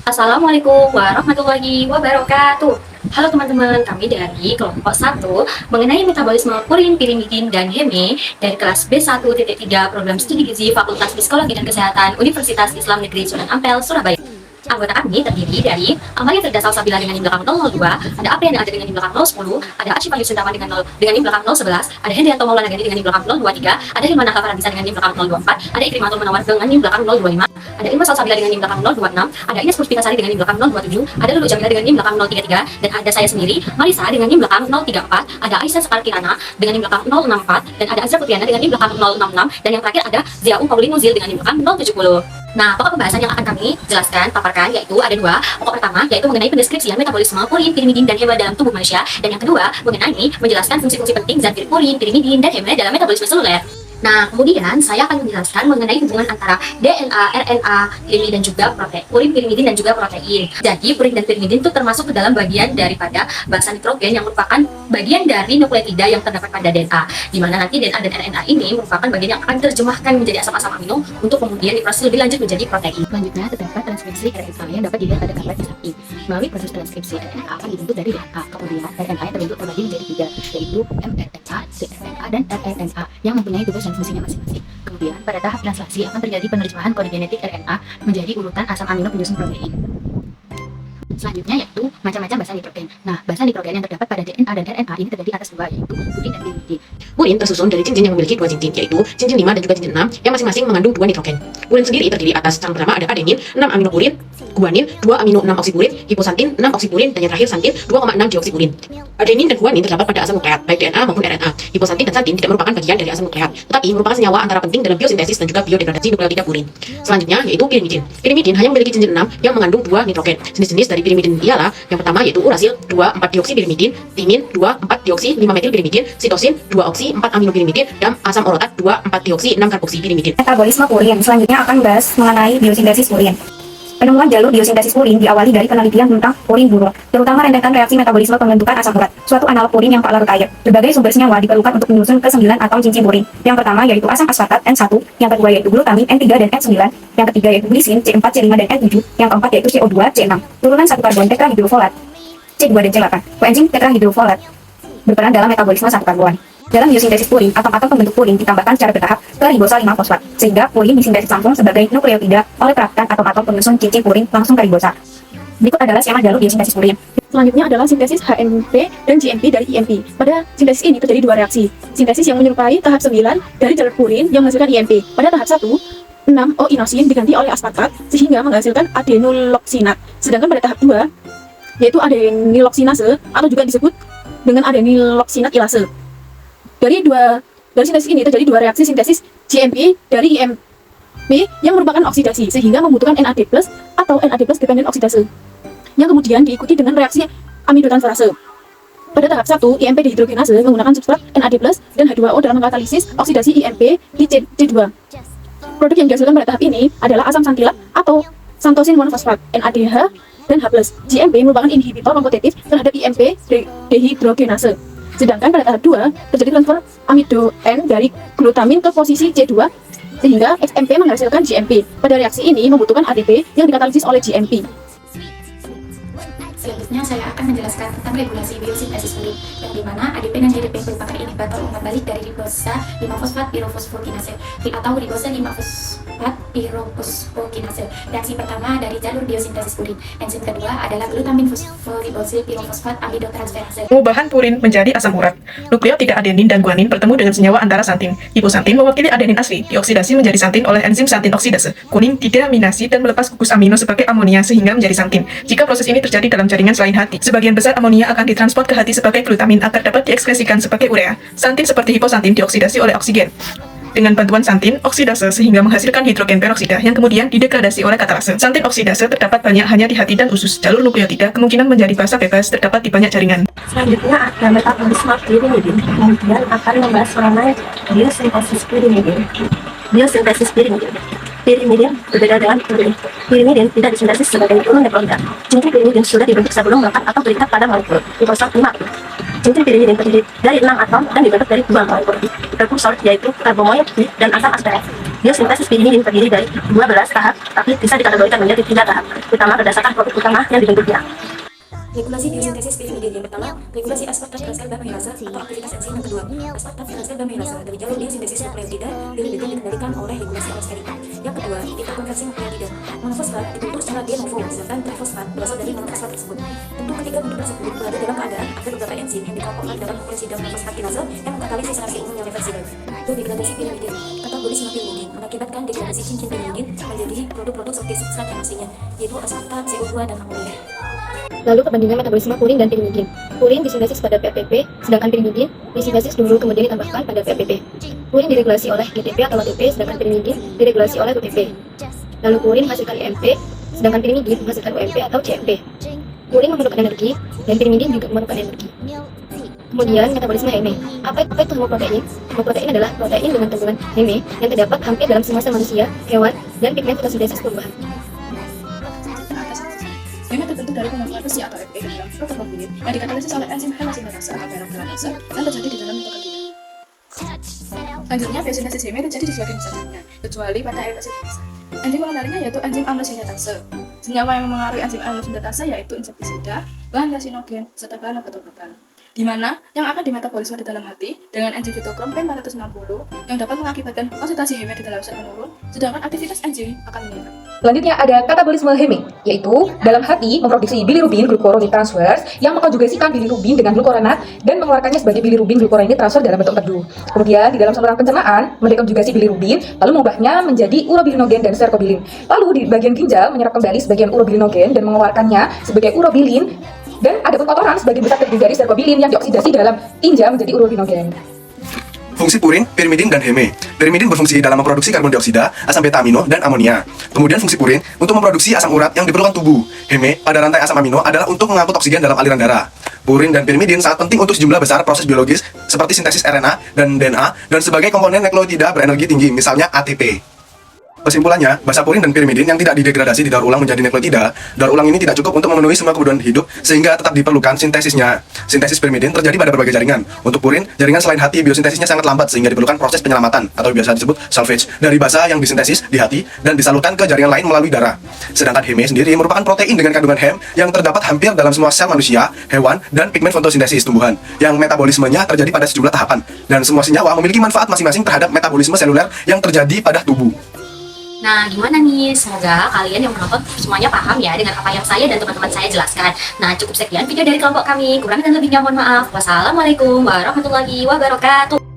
Assalamualaikum warahmatullahi wabarakatuh. Halo teman-teman, kami dari kelompok 1 mengenai metabolisme purin, pirimidin, dan heme dari kelas B1.3 program studi gizi Fakultas Psikologi dan Kesehatan Universitas Islam Negeri Sunan Ampel, Surabaya. Anggota kami terdiri dari Amalia Firda Salsabila dengan NIM belakang 002, ada Apriana Aja dengan NIM belakang 010, ada Asyifa Yusintama dengan NIM belakang 011, ada Hendrianto Maulana Gani dengan NIM belakang 023, ada Hilmana Kafarandisa dengan NIM belakang 024, ada Ikrimatul Munawar dengan NIM belakang 025, ada Ilma Salsabila dengan NIM belakang 026, ada Ines Puspitasari dengan NIM belakang 027, ada Lulu Jamila dengan NIM belakang 033, dan ada saya sendiri, Marisa dengan NIM belakang 034, ada Aisyah Sekar Kirana dengan NIM belakang 064, dan ada Azra Putriana dengan NIM belakang 066, dan yang terakhir ada Ziaum Paulin Muzil dengan NIM belakang 070. Nah, pokok pembahasan yang akan kami jelaskan, paparkan, yaitu ada dua. Pokok pertama, yaitu mengenai pendeskripsian metabolisme purin, pirimidin, dan heme dalam tubuh manusia. Dan yang kedua, mengenai menjelaskan fungsi-fungsi penting zat purin, pirimidin, dan heme dalam metabolisme seluler. Nah, kemudian saya akan menjelaskan mengenai hubungan antara DNA, RNA, pirimidin dan juga protein, purin, pirimidin dan juga protein. Jadi, purin dan pirimidin itu termasuk ke dalam bagian daripada basa nitrogen yang merupakan bagian dari nukleotida yang terdapat pada DNA. Di mana nanti DNA dan RNA ini merupakan bagian yang akan diterjemahkan menjadi asam-asam amino untuk kemudian diproses lebih lanjut menjadi protein. Selanjutnya, terdapat transkripsi RNA yang dapat dilihat pada gambar di samping. Melalui proses transkripsi RNA akan dibentuk dari DNA. Kemudian RNA terbentuk terbagi menjadi 3, yaitu mRNA, cRNA, dan rRNA yang mempunyai tugas dan fungsinya masing-masing. Kemudian pada tahap translasi akan terjadi penerjemahan kode genetik RNA menjadi urutan asam amino penyusun protein. Selanjutnya yaitu macam-macam basa nitrogen. Nah, basa nitrogen yang terdapat pada DNA dan RNA ini terdiri atas dua, yaitu purin dan pirimidin. Purin tersusun dari cincin yang memiliki dua cincin, yaitu cincin 5 dan juga cincin 6 yang masing-masing mengandung 2 nitrogen. Purin sendiri terdiri atas yang pertama ada adenin, 6 aminopurin, guanin, 2 amino 6 oksipurin, hiposantin, 6 oksipurin, dan yang terakhir santin, 2,6 dioksipurin. Adenin dan guanin terdapat pada asam nukleat, baik DNA maupun RNA. Hiposantin dan santin tidak merupakan bagian dari asam nukleat, tetapi merupakan senyawa antara penting dalam biosintesis dan juga biodegradasi nukleotida purin. Selanjutnya yaitu pirimidin. Pirimidin hanya memiliki cincin 6 yang mengandung 2 nitrogen. Jenis-jenis dari pirimidin ialah yang pertama yaitu urasil 2,4-dioksipirimidin, timin 2,4-dioksi-5-metilpirimidin, sitosin 2-oksi-4-aminopirimidin, dan asam orotat 2,4-dioksi-6-karboksipirimidin. Metabolisme purin. Selanjutnya akan bahas mengenai biosintesis purin. Penemuan jalur biosintesis purin diawali dari penelitian tentang purin burung, terutama rentetan reaksi metabolisme pembentukan asam urat, suatu analog purin yang tak larut air. Berbagai sumber senyawa diperlukan untuk menyusun ke-9 atom cincin purin. Yang pertama yaitu asam aspartat N1, yang kedua yaitu glutamin N3 dan N9, yang ketiga yaitu glisin C4, C5 dan N7, yang keempat yaitu CO2, C6. Turunan satu karbon tetrahidrofolat C2 dan C8. Koenzim tetrahidrofolat berperan dalam metabolisme satu karbon. Dalam biosintesis purin, atom-atom pembentuk purin ditambahkan secara bertahap ke ribosa 5-fosfat, sehingga purin disintesis langsung sebagai nukleotida oleh perakitan atom-atom penyusun cincin purin langsung ke ribosa. Berikut adalah skema jalur biosintesis purin. Selanjutnya adalah sintesis HMP dan GMP dari IMP. Pada sintesis ini terjadi dua reaksi. Sintesis yang menyerupai tahap 9 dari jalur purin yang menghasilkan IMP. Pada tahap 1, 6-O-inosin diganti oleh aspartat sehingga menghasilkan adenoloksinat. Sedangkan pada tahap 2, yaitu adeniloksinase atau juga disebut dengan adeniloksinat ilase. Dari sintesis ini terjadi dua reaksi sintesis GMP dari IMP yang merupakan oksidasi sehingga membutuhkan NAD+ atau NAD+ dependent oksidase, yang kemudian diikuti dengan reaksi amidotransferase. Pada tahap 1, IMP dehidrogenase menggunakan substrat NAD+ dan H2O dalam katalisis oksidasi IMP di C2. Produk yang dihasilkan pada tahap ini adalah asam santilat atau santosin monofosfat NADH dan H+. GMP merupakan inhibitor kompetitif terhadap IMP dehidrogenase. Sedangkan pada tahap 2, terjadi transfer amido N dari glutamin ke posisi C2 sehingga XMP menghasilkan GMP. Pada reaksi ini membutuhkan ADP yang dikatalisis oleh GMP. Selanjutnya saya akan menjelaskan tentang regulasi biosintesis purin, yang dimana ADP dan GDP merupakan inhibitor umpan balik dari ribosa 5-fosfat pirofosfokinase atau ribosa 5-fosfat pirofosfokinase. Reaksi pertama dari jalur biosintesis purin. Enzim kedua adalah glutamin fosforibosil pirofosfat amidotransferase. Pengubahan purin menjadi asam urat. Nukleotida adenin dan guanin bertemu dengan senyawa antara santin. Hiposantin mewakili adenin asli, dioksidasi menjadi santin oleh enzim santin oksidase. Kuning dideaminasi dan melepas gugus amino sebagai amonia sehingga menjadi santin. Jika proses ini terjadi dalam jaringan selain hati, sebagian besar amonia akan ditransport ke hati sebagai glutamin agar dapat diekskresikan sebagai urea. Santin seperti hiposantin dioksidasi oleh oksigen dengan bantuan santin oksidase sehingga menghasilkan hidrogen peroksida yang kemudian didegradasi oleh katalase. Santin oksidase terdapat banyak hanya di hati dan usus. Jalur nukleotida kemungkinan menjadi basa bebas terdapat di banyak jaringan. Selanjutnya ada metabolisme pirimidin, kemudian akan membahas mengenai biosintesis pirimidin. Biosintesis pirimidin. Pirimidin berbeda dengan purin. Pirimidin tidak disintesis sebagai nukleotida. Cincin pirimidin sudah dibentuk sebelum melekat atau terikat pada molekul. Ribosat 5. Inti pirimidin terdiri dari 6 atom dan dibentuk dari 2 molekul prekursor, yaitu karbomoil dan asam aspartat. Biosintesis pirimidin terdiri dari 12 tahap, tapi bisa dikategorikan menjadi 3 tahap, utama berdasarkan produk utama yang dibentuknya. Regulasi biosintesis pirimidin yang pertama, regulasi aspartat transferbamilasa atau aktivitas enzim. Yang kedua, aspartat transferbamilasa dari jalur biosintesis nukleotida pirimidin dikendalikan oleh regulasi allosterik. Yang kedua, interkonversi nukleotida. Monofosfat dibentuk secara de novo, sedangkan trifosfat berasal dari monofosfat tersebut. Tentu ketiga bentuk tersebut berada dalam keadaan ada beberapa enzim yang dikelompokkan dalam nukleosida monofosfatkinase yang mengkatalisis reaksi umum yang reversibel. Degradasi pirimidin. Katabolisme pirimidin mengakibatkan degradasi cincin pirimidin menjadi produk-produk seperti substrat yang aslinya, yaitu aspartat, CO2, dan amonia. Lalu perbandingan metabolisme purin dan pirimidin. Purin disintesis pada PPP, sedangkan pirimidin disintesis dulu kemudian ditambahkan pada PPP. Purin diregulasi oleh GTP atau ATP, sedangkan pirimidin diregulasi oleh UTP. Lalu purin menghasilkan IMP, sedangkan pirimidin menghasilkan UMP atau CMP. Purin memerlukan energi, dan pirimidin juga memerlukan energi. Kemudian metabolisme Heme. Apa itu hemoprotein? Hemoprotein adalah protein dengan kandungan Heme yang terdapat hampir dalam semua sel manusia, hewan, dan pigmen fotosintesis tumbuhan. Heme terbentuk dari pengumpulan besi atau Fe ke dalam protoprotein yang dikatalisis oleh enzim hemosintetase atau peroxidase yang terjadi di dalam mitokondria. Selanjutnya, biosintesis heme terjadi di sebagian besar jaringan, kecuali pada endosintetase. Enzim pengendalinya yaitu enzim aminosintetase. Senyawa yang mempengaruhi enzim aminosintetase yaitu insektisida, bahan karsinogen, serta bahan obat-obatan. Di mana yang akan dimetabolisme di dalam hati dengan enzim fitokrom P460 yang dapat mengakibatkan konsentrasi heme di dalam sel menurun, sedangkan aktivitas enzim akan meningkat. Selanjutnya ada katabolisme heme, yaitu dalam hati memproduksi bilirubin glucuronate transverse yang mengkonjugasikan bilirubin dengan glucuronat dan mengeluarkannya sebagai bilirubin glucuronate transfer dalam bentuk teduh. Kemudian di dalam saluran pencernaan mendekonjugasi bilirubin, lalu mengubahnya menjadi urobilinogen dan sterkobilin. Lalu di bagian ginjal menyerap kembali sebagian urobilinogen dan mengeluarkannya sebagai urobilin. Dan ada pun kotoran sebagian besar terdiri dari sterkobilin yang dioksidasi dalam tinja menjadi urobilinogen. Fungsi purin, pirimidin, dan heme. Pirimidin berfungsi dalam memproduksi karbon dioksida, asam beta amino, dan amonia. Kemudian fungsi purin untuk memproduksi asam urat yang diperlukan tubuh. Heme pada rantai asam amino adalah untuk mengangkut oksigen dalam aliran darah. Purin dan pirimidin sangat penting untuk sejumlah besar proses biologis seperti sintesis RNA dan DNA dan sebagai komponen nukleotida berenergi tinggi, misalnya ATP. Kesimpulannya, basa purin dan pirimidin yang tidak didegradasi di daur ulang menjadi nukleotida, daur ulang ini tidak cukup untuk memenuhi semua kebutuhan hidup sehingga tetap diperlukan sintesisnya. Sintesis pirimidin terjadi pada berbagai jaringan. Untuk purin, jaringan selain hati biosintesisnya sangat lambat sehingga diperlukan proses penyelamatan atau biasa disebut salvage dari basa yang disintesis di hati dan disalurkan ke jaringan lain melalui darah. Sedangkan heme sendiri merupakan protein dengan kandungan hem yang terdapat hampir dalam semua sel manusia, hewan, dan pigmen fotosintesis tumbuhan yang metabolismenya terjadi pada sejumlah tahapan dan semua senyawa memiliki manfaat masing-masing terhadap metabolisme seluler yang terjadi pada tubuh. Nah, gimana nih? Semoga kalian yang menonton semuanya paham ya dengan apa yang saya dan teman-teman saya jelaskan. Nah, cukup sekian video dari kelompok kami. Kurang dan lebihnya mohon maaf. Wassalamualaikum warahmatullahi wabarakatuh.